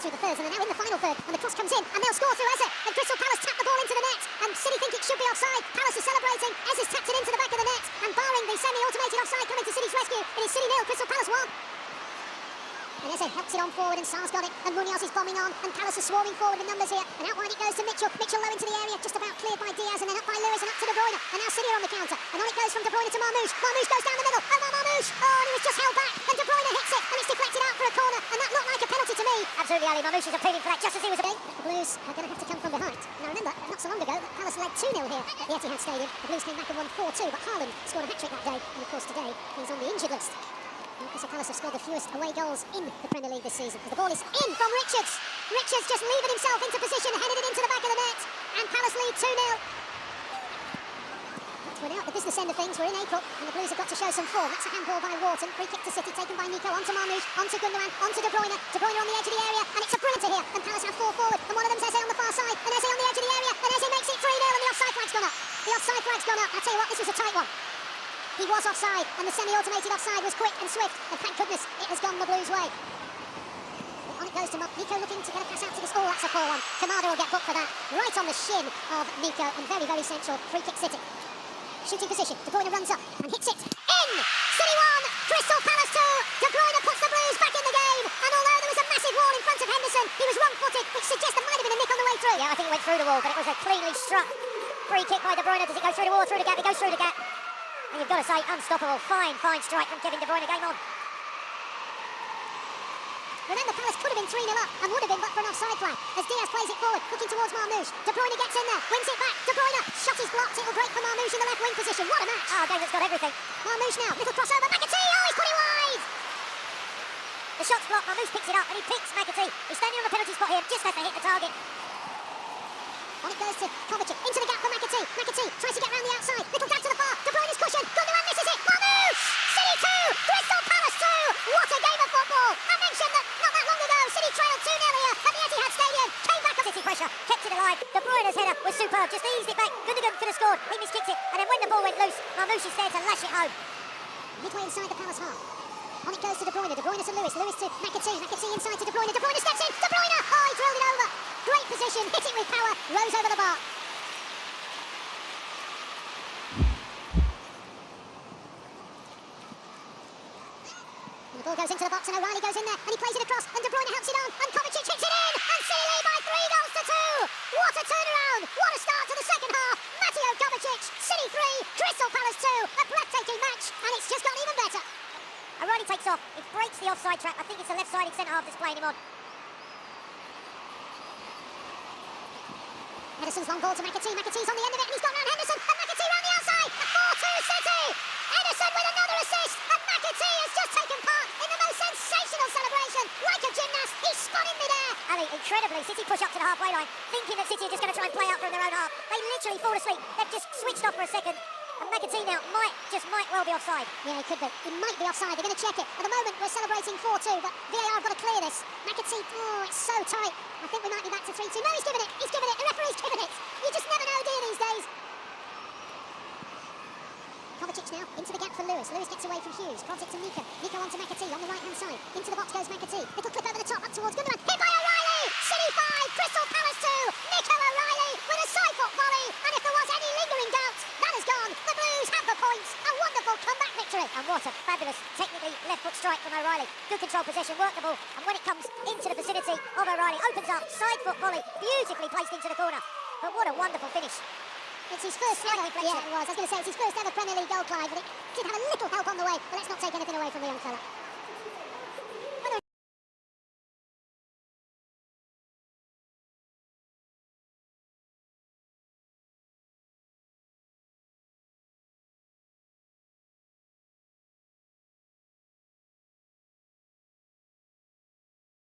through the thirds, and they're now in the final third, and the cross comes in, and they'll score through Eze, and Crystal Palace tap the ball into the net, and City think it should be offside. Palace are celebrating, Eze's tapped it into the back of the net, and barring the semi-automated offside coming to City's rescue, it is City 0, Crystal Palace 1. And Eze helps it on forward, and Sarr's got it, and Munoz is bombing on, and Palace are swarming forward with numbers here, and out wide it goes to Mitchell. Mitchell low into the area, just about cleared by Diaz, and then up by Lewis, and up to De Bruyne, and now City are on the counter, and on it goes from De Bruyne to Marmoush. Marmoush goes down the middle, Omar Marmoush, oh, and he was just held back, and De Bruyne hits it, and it's deflected out for a corner, and that looked like a penalty to me. Absolutely, Ali. Marmoush is appealing for that just as he was... The Blues are going to have to come from behind. Now remember, not so long ago, that Palace led 2-0 here at the Etihad Stadium. The Blues came back and won 4-2, but Haaland scored a hat-trick that day, and of course today, he's on the injured list. Crystal Palace have scored the fewest away goals in the Premier League this season. As the ball is in from Richards. Richards just levered himself into position, headed it into the back of the net, and Palace lead 2-0. We're now at the business end of things. We're in April, and the Blues have got to show some form. That's a handball by Wharton. Free kick to City, taken by Nico, onto Marmoush, onto Gundogan, onto De Bruyne. De Bruyne on the edge of the area, and it's a brilliant here. And Palace have 4 forward, and one of them's Eze on the far side, and Eze on the edge of the area, and Eze makes it 3-0, and the offside flag's gone up. The offside flag's gone up. I'll tell you what, this was a tight one. He was offside, and the semi-automated offside was quick and swift, and thank goodness it has gone the Blues' way. But on it goes to Nico, looking to get a pass out to this. Oh, that's a poor one. Kamada will get booked for that. Right on the shin of Nico, and very, very central. Free kick City. Shooting position. De Bruyne runs up and hits it. In! City 1, Crystal Palace 2. De Bruyne puts the Blues back in the game, and although there was a massive wall in front of Henderson, he was wrong-footed, which suggests there might have been a nick on the way through. Yeah, I think it went through the wall, but it was a cleanly struck free kick by De Bruyne. Does it go through the wall, through the gap? It goes through the gap. And you've got to say, unstoppable. Fine strike from Kevin De Bruyne. Game on. Remember, Palace could have been 3-0 up, and would have been but for an offside flag, as Diaz plays it forward, looking towards Marmoush. De Bruyne gets in there, wins it back. De Bruyne, shot is blocked. It will break for Marmoush in the left wing position. What a match. Oh, a game that's got everything. Marmoush now, little crossover. McAtee, oh, he's put it wide. The shot's blocked. Marmoush picks it up, and he picks McAtee. He's standing on the penalty spot here, just has to hit the target. On it goes to Kovacic, into the gap for McAtee. McAtee tries to get around the outside. Little dab to the far. De Bruyne's cushion. Gundogan misses it. Marmoush! City 2, Crystal Palace 2. What a game of football. I mentioned that not that long ago, City trailed 2-0 here at the Etihad Stadium. Came back on City pressure, kept it alive. De Bruyne's header was superb. Just eased it back. Gundogan could have scored. He miskicked it. And then when the ball went loose, Marmoush is there to lash it home. Midway inside the Palace half. On it goes to De Bruyne. De Bruyne to Lewis. Lewis to McAtee. McAtee inside to De Bruyne. De Bruyne steps in. De Bruyne! Oh, he drilled it over. Great position. Hit it with power. Rose over the bar. And the ball goes into the box, and O'Reilly goes in there, and he plays it across, and De Bruyne helps it on, and Kovacic hits it in, and City lead by 3-2. What a turnaround! What a start to the second half! Mateo Kovacic, City 3, Crystal Palace 2, a breathtaking match, and it's just got even better. O'Reilly takes off. It breaks the offside trap. I think it's the left-sided centre-half that's playing him on. Ederson's long ball to McAtee. McAtee's on the end of it, and he's got round Henderson, and McAtee round the outside. A 4-2 City. Ederson with another assist, and McAtee has just taken part in the most sensational celebration. Like a gymnast, he's spun in midair. Ali, incredibly, City push up to the halfway line, thinking that City are just going to try and play out from their own half. They literally fall asleep. They've just switched off for a second. And McAtee now might well be offside. Yeah, he could be. He might be offside. They're going to check it. At the moment, we're celebrating 4-2, but VAR have got to clear this. McAtee, oh, it's so tight. I think we might be back to 3-2. No, he's given it. He's given it. The referee's given it. You just never know, do you, these days? Kovacic now, into the gap for Lewis. Lewis gets away from Hughes. Prods it to Nico. Nico onto McAtee on the right-hand side. Into the box goes McAtee. Little clip over the top, up towards Gundogan. Hit by O'Reilly! City 5, Crystal Palace 2. Nico O'Reilly with a side-foot volley. And if there was any lingering doubt, that is gone. The Blues have the points. A wonderful comeback victory. And what a fabulous, technically left-foot strike from O'Reilly. Good control possession, worked the ball. And when it comes into the vicinity of O'Reilly, opens up, side-foot volley, beautifully placed into the corner. But what a wonderful finish. It's his first ever, yeah, it was. I was going to say it's his first ever Premier League goal, Clive, but it did have a little help on the way. But let's not take anything away from the young fella.